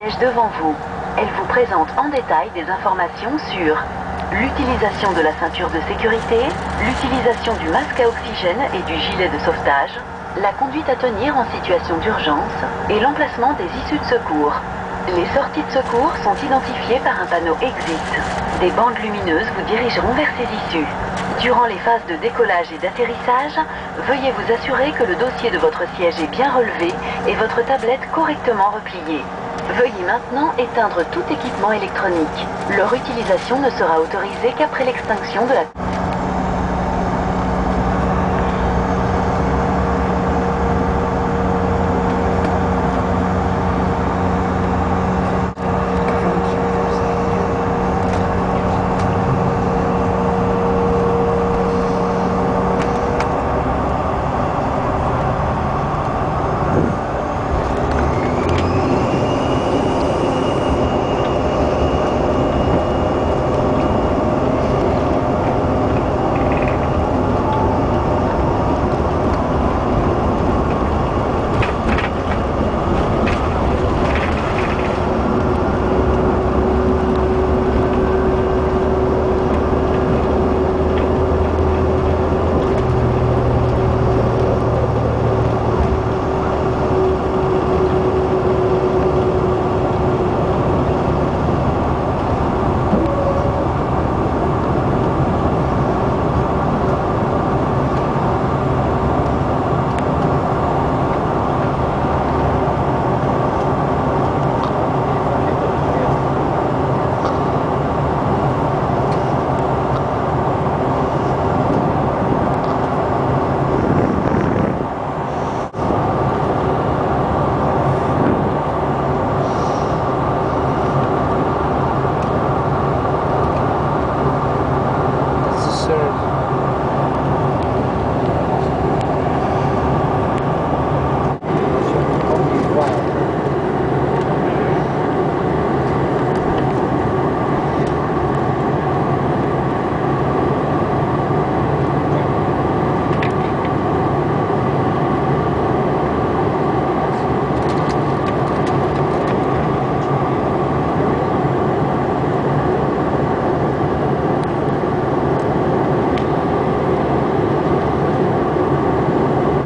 Devant vous. Elle vous présente en détail des informations sur l'utilisation de la ceinture de sécurité, l'utilisation du masque à oxygène et du gilet de sauvetage, la conduite à tenir en situation d'urgence et l'emplacement des issues de secours. Les sorties de secours sont identifiées par un panneau Exit. Des bandes lumineuses vous dirigeront vers ces issues. Durant les phases de décollage et d'atterrissage, veuillez vous assurer que le dossier de votre siège est bien relevé et votre tablette correctement repliée. Veuillez maintenant éteindre tout équipement électronique. Leur utilisation ne sera autorisée qu'après l'extinction de la...